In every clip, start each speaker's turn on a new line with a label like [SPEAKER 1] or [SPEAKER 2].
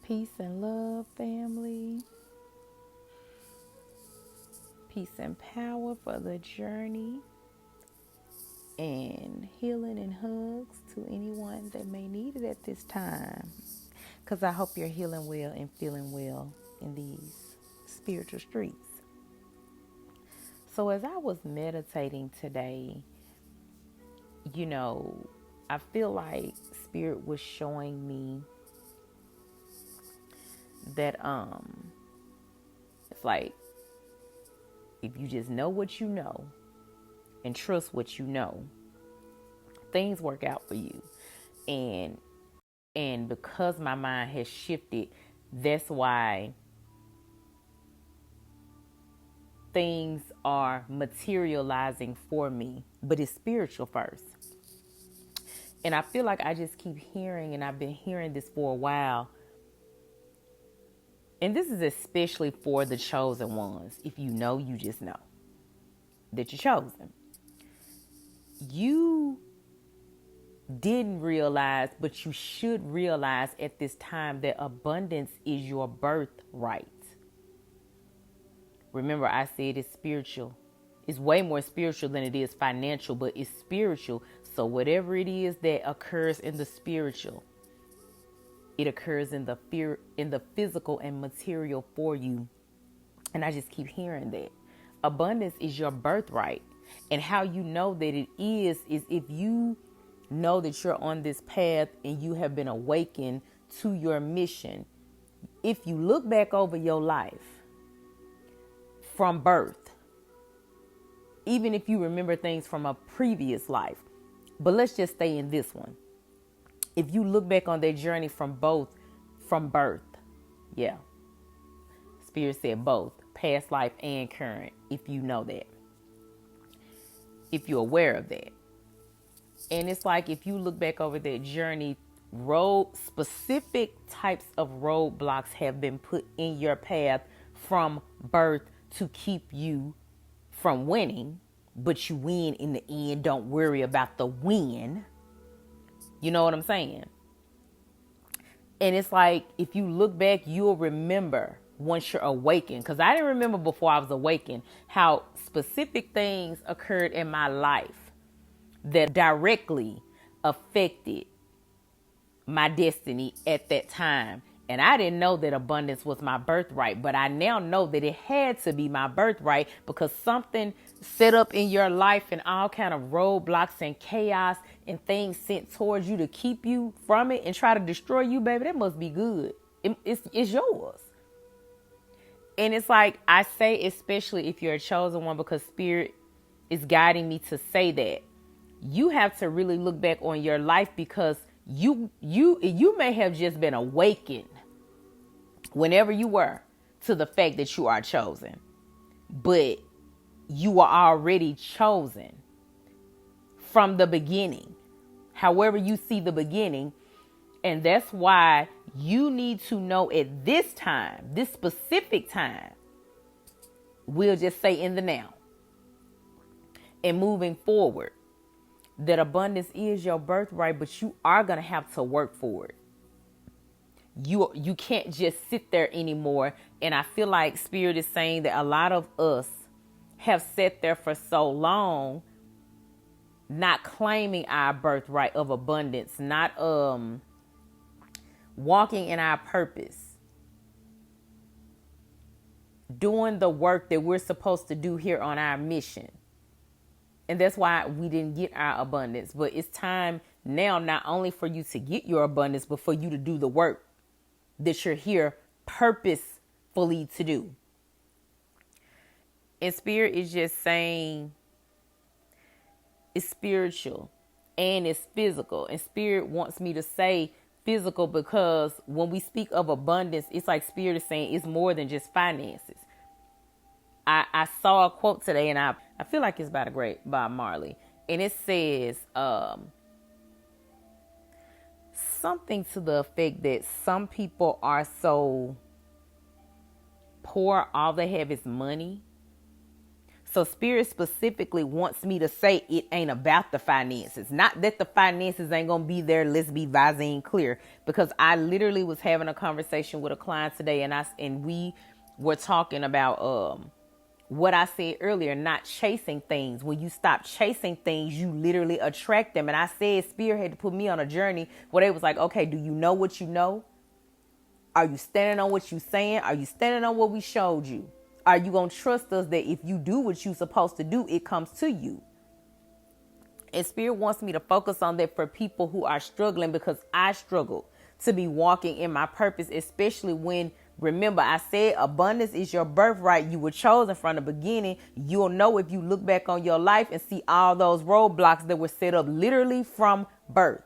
[SPEAKER 1] Peace and love, family. Peace and power for the journey. And healing and hugs to anyone that may need it at this time. Because I hope you're healing well and feeling well in these spiritual streets. So as I was meditating today, I feel like Spirit was showing me that it's like if you just know what you know and trust what you know, things work out for you. And because my mind has shifted, that's why things are materializing for me, but it's spiritual first. And I feel like I just keep hearing, and I've been hearing this for a while. And this is especially for the chosen ones. If you know, you just know that you're chosen. You didn't realize, but you should realize at this time that abundance is your birthright. Remember, I said it's spiritual. It's way more spiritual than it is financial, but it's spiritual. So whatever it is that occurs in the spiritual, it occurs in the physical and material for you. And I just keep hearing that. Abundance is your birthright. And how you know that it is if you know that you're on this path and you have been awakened to your mission. If you look back over your life from birth, even if you remember things from a previous life, but let's just stay in this one. If you look back on that journey from birth, yeah. Spirit said both, past life and current, if you know that. If you're aware of that. And it's like if you look back over that journey, specific types of roadblocks have been put in your path from birth to keep you from winning, but you win in the end. Don't worry about the win. You know what I'm saying? And it's like, if you look back, you'll remember once you're awakened. Because I didn't remember before I was awakened how specific things occurred in my life that directly affected my destiny at that time. And I didn't know that abundance was my birthright, but I now know that it had to be my birthright because something set up in your life and all kind of roadblocks and chaos and things sent towards you to keep you from it and try to destroy you, baby. That must be good. It's yours. And it's like I say, especially if you're a chosen one, because Spirit is guiding me to say that you have to really look back on your life because you may have just been awakened whenever you were to the fact that you are chosen, but you were already chosen from the beginning, however you see the beginning. And that's why you need to know at this time, this specific time, we'll just say in the now and moving forward, that abundance is your birthright, but you are going to have to work for it. You can't just sit there anymore. And I feel like Spirit is saying that a lot of us have sat there for so long, not claiming our birthright of abundance, not walking in our purpose, doing the work that we're supposed to do here on our mission. And that's why we didn't get our abundance. But it's time now not only for you to get your abundance, but for you to do the work that you're here purposefully to do. And Spirit is just saying it's spiritual and it's physical. And Spirit wants me to say physical because when we speak of abundance, it's like Spirit is saying it's more than just finances. I saw a quote today and I feel like it's by Marley. And it says something to the effect that some people are so poor, all they have is money. So Spirit specifically wants me to say it ain't about the finances. Not that the finances ain't going to be there. Let's be visine clear. Because I literally was having a conversation with a client today, and we were talking about what I said earlier, not chasing things. When you stop chasing things, you literally attract them. And I said Spirit had to put me on a journey where they was like, okay, do you know what you know? Are you standing on what you saying? Are you standing on what we showed you? Are you going to trust us that if you do what you're supposed to do, it comes to you? And Spirit wants me to focus on that for people who are struggling, because I struggle to be walking in my purpose, especially when, remember, I said abundance is your birthright. You were chosen from the beginning. You'll know if you look back on your life and see all those roadblocks that were set up literally from birth.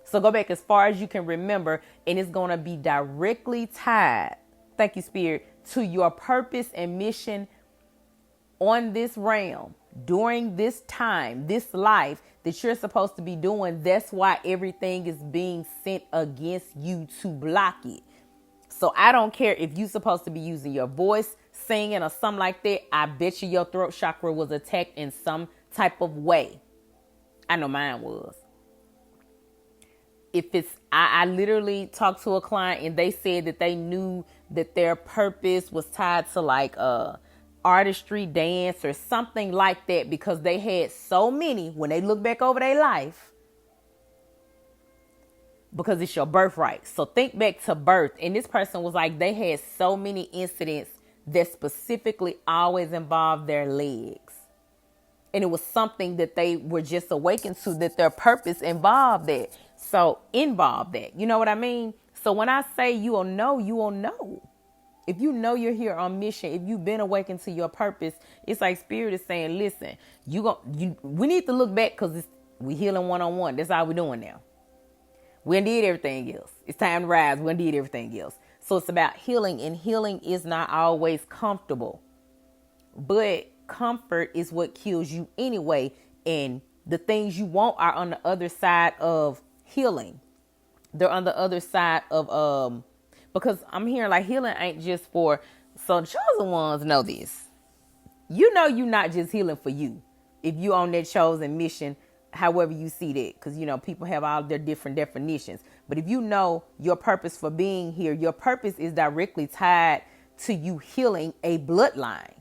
[SPEAKER 1] So go back as far as you can remember, and it's going to be directly tied, thank you, Spirit, to your purpose and mission on this realm during this time, this life that you're supposed to be doing. That's why everything is being sent against you to block it. So I don't care if you're supposed to be using your voice, singing or something like that. I bet you your throat chakra was attacked in some type of way. I know mine was. If it's, I literally talked to a client and they said that they knew that their purpose was tied to like artistry, dance or something like that, because they had so many when they look back over their life, because it's your birthright. So think back to birth. And this person was like, they had so many incidents that specifically always involved their legs. And it was something that they were just awakened to, that their purpose involved that. So involved that. You know what I mean? So when I say you will know, you will know. If you know you're here on mission, if you've been awakened to your purpose, it's like Spirit is saying, listen, we need to look back, because we healing one-on-one. That's all we're doing now. We did everything else. It's time to rise. We did everything else. So it's about healing, and healing is not always comfortable. But comfort is what kills you anyway. And the things you want are on the other side of healing. They're on the other side of, because I'm hearing like healing ain't just for, so chosen ones know this. You know, you're not just healing for you. If you on that chosen mission, however you see that, because, you know, people have all their different definitions. But if you know your purpose for being here, your purpose is directly tied to you healing a bloodline.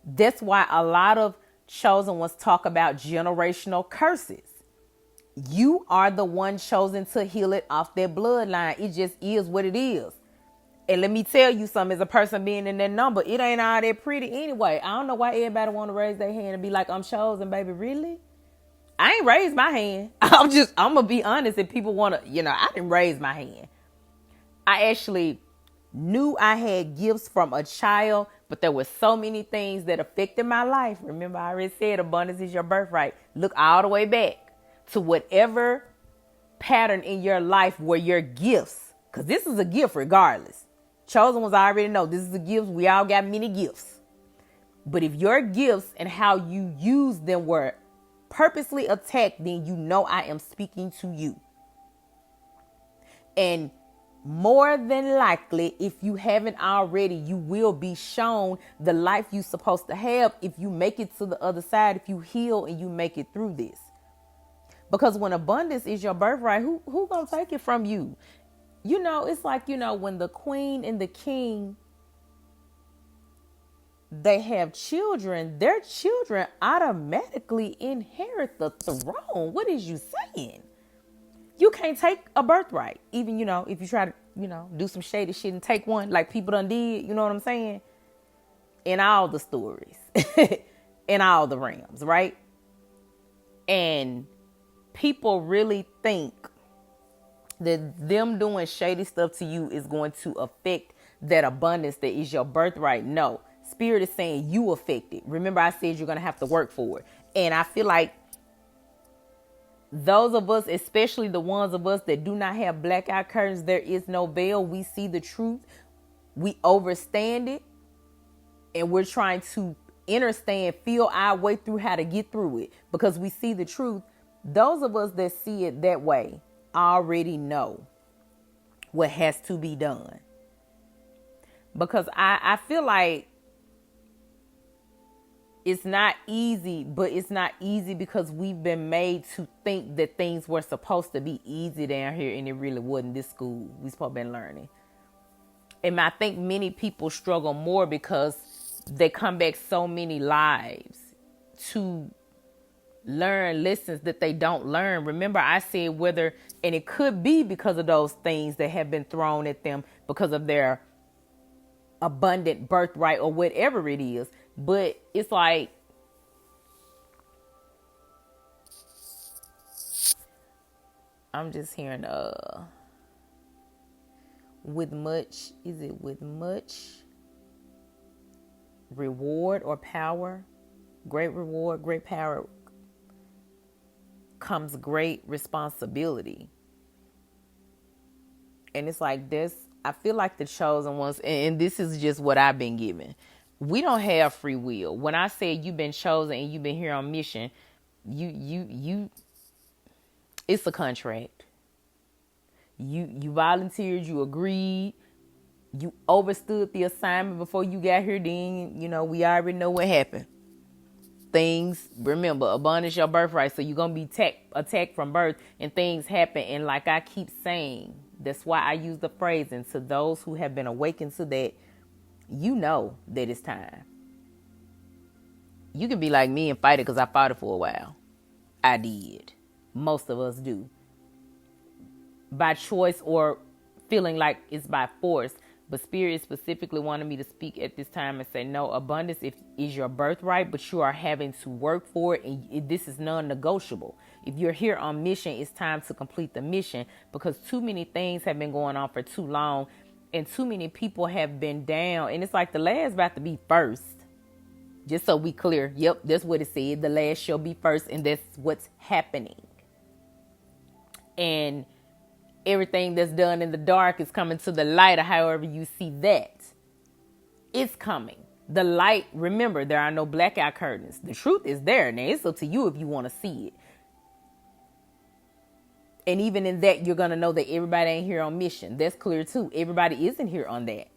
[SPEAKER 1] That's why a lot of chosen ones talk about generational curses. You are the one chosen to heal it off their bloodline. It just is what it is. And let me tell you something, as a person being in that number, it ain't all that pretty anyway. I don't know why everybody want to raise their hand and be like, I'm chosen, baby. Really? I ain't raised my hand. I'm going to be honest. If people want to, I didn't raise my hand. I actually knew I had gifts from a child, but there were so many things that affected my life. Remember, I already said abundance is your birthright. Look all the way back to whatever pattern in your life were your gifts, because this is a gift regardless. Chosen ones, I already know this is a gift. We all got many gifts. But if your gifts and how you use them were purposely attacked, then you know I am speaking to you. And more than likely, if you haven't already, you will be shown the life you're supposed to have if you make it to the other side, if you heal and you make it through this. Because when abundance is your birthright, who gonna take it from you? It's like, when the queen and the king, they have children, their children automatically inherit the throne. What is you saying? You can't take a birthright. Even, if you try to, do some shady shit and take one like people done did, you know what I'm saying? In all the stories, in all the realms, right? And people really think that them doing shady stuff to you is going to affect that abundance that is your birthright. No, Spirit is saying you affect it. Remember, I said you're going to have to work for it. And I feel like those of us, especially the ones of us that do not have blackout curtains, there is no veil. We see the truth. We overstand it. And we're trying to understand, feel our way through how to get through it, because we see the truth. Those of us that see it that way already know what has to be done. Because I feel like It's not easy, but it's not easy because we've been made to think that things were supposed to be easy down here, and it really wasn't. This school we supposed to be learning. And I think many people struggle more because they come back so many lives to learn lessons that they don't learn. Remember, I said whether, and it could be because of those things that have been thrown at them because of their abundant birthright or whatever it is. But it's like, I'm just hearing with much reward or power, great reward, great power comes great responsibility. And it's like this, I feel like the chosen ones, and this is just what I've been given. We don't have free will. When I say you've been chosen and you've been here on mission, you it's a contract. You volunteered, you agreed, you overstood the assignment before you got here. Then, we already know what happened. Things, remember, abundance your birthright. So you're going to be attacked from birth, and things happen. And like I keep saying, that's why I use the phrasing to those who have been awakened to that, that it's time. You can be like me and fight it because I fought it for a while. I did. Most of us do. By choice or feeling like it's by force. But Spirit specifically wanted me to speak at this time and say, no, abundance is your birthright, but you are having to work for it. And this is non-negotiable. If you're here on mission, it's time to complete the mission, because too many things have been going on for too long and too many people have been down. And it's like the last about to be first. Just so we clear. Yep, that's what it said. The last shall be first, and that's what's happening. And everything that's done in the dark is coming to the light, or however you see that. It's coming. The light, remember, there are no blackout curtains. The truth is there. Now, it's up to you if you want to see it. And even in that, you're going to know that everybody ain't here on mission. That's clear too. Everybody isn't here on that.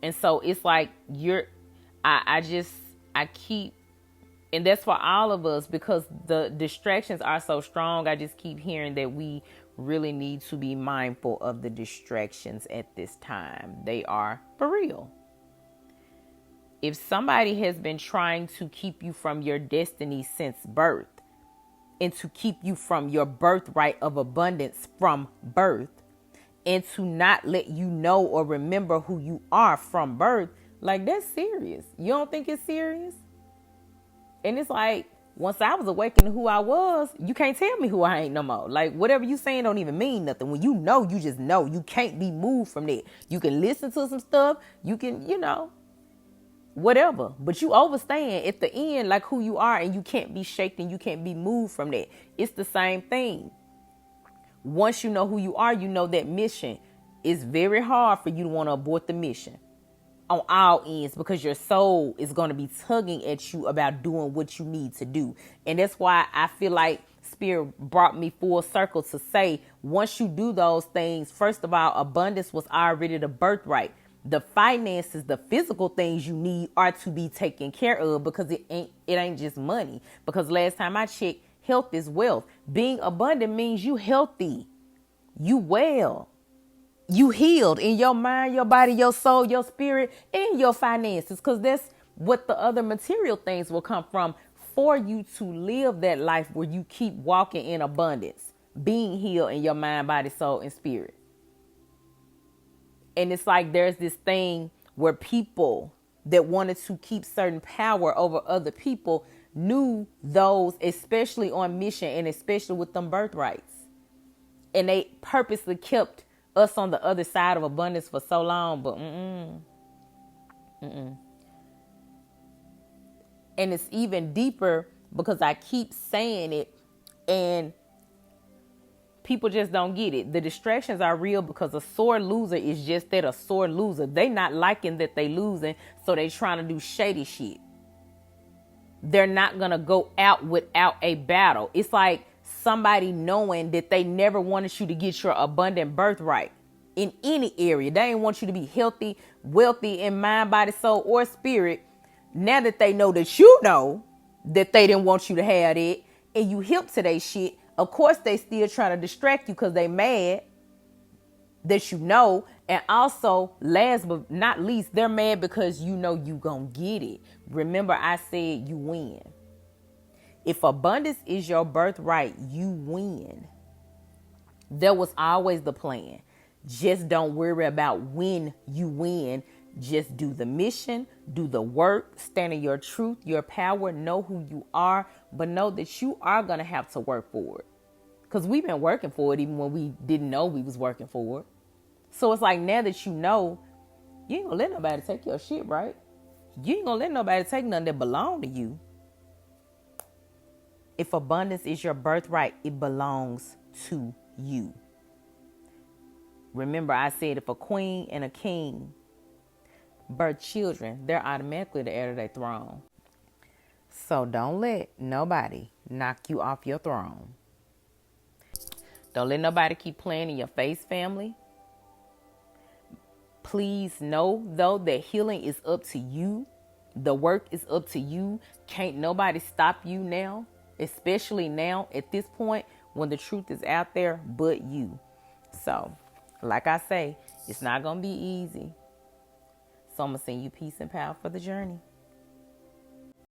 [SPEAKER 1] And so it's like I keep, and that's for all of us, because the distractions are so strong. I just keep hearing that we really need to be mindful of the distractions at this time. They are for real. If somebody has been trying to keep you from your destiny since birth, and to keep you from your birthright of abundance from birth, and to not let you know or remember who you are from birth, like, that's serious. You don't think it's serious? And it's like, once I was awakened to who I was, you can't tell me who I ain't no more. Like, whatever you saying don't even mean nothing. When you know, you just know. You can't be moved from that. You can listen to some stuff. You can, whatever. But you overstand at the end, like, who you are, and you can't be shaken. You can't be moved from that. It's the same thing. Once you know who you are, you know that mission. It's very hard for you to want to abort the mission on all ends, because your soul is going to be tugging at you about doing what you need to do. And that's why I feel like Spirit brought me full circle to say, once you do those things, first of all, abundance was already the birthright. The finances, the physical things you need are to be taken care of, because it ain't just money. Because last time I checked, health is wealth. Being abundant means you healthy, you well, you healed in your mind, your body, your soul, your spirit, and your finances. Because that's what the other material things will come from, for you to live that life where you keep walking in abundance, being healed in your mind, body, soul, and spirit. And it's like there's this thing where people that wanted to keep certain power over other people knew those, especially on mission and especially with them birthrights. And they purposely kept us on the other side of abundance for so long. But and it's even deeper, because I keep saying it and people just don't get it. The distractions are real, because a sore loser is just that, a sore loser. They not liking that they losing, so they trying to do shady shit. They're not going to go out without a battle. It's like somebody knowing that they never wanted you to get your abundant birthright in any area. They didn't want you to be healthy, wealthy in mind, body, soul, or spirit. Now that they know that you know that they didn't want you to have it, and you hip to their shit, of course they still trying to distract you because they mad that you know. And also, last but not least, they're mad because you know you gonna get it. Remember, I said you win. If abundance is your birthright, you win. That was always the plan. Just don't worry about when you win. Just do the mission, do the work, stand in your truth, your power, know who you are, but know that you are going to have to work for it. Because we've been working for it even when we didn't know we was working for it. So it's like now that you know, you ain't going to let nobody take your shit, right? You ain't going to let nobody take nothing that belong to you. If abundance is your birthright, it belongs to you. Remember, I said if a queen and a king birth children, they're automatically the heir to their throne. So don't let nobody knock you off your throne. Don't let nobody keep playing in your face, family. Please know, though, that healing is up to you. The work is up to you. Can't nobody stop you now, especially now at this point when the truth is out there but you. So, like I say, it's not going to be easy. So I'm going to send you peace and power for the journey.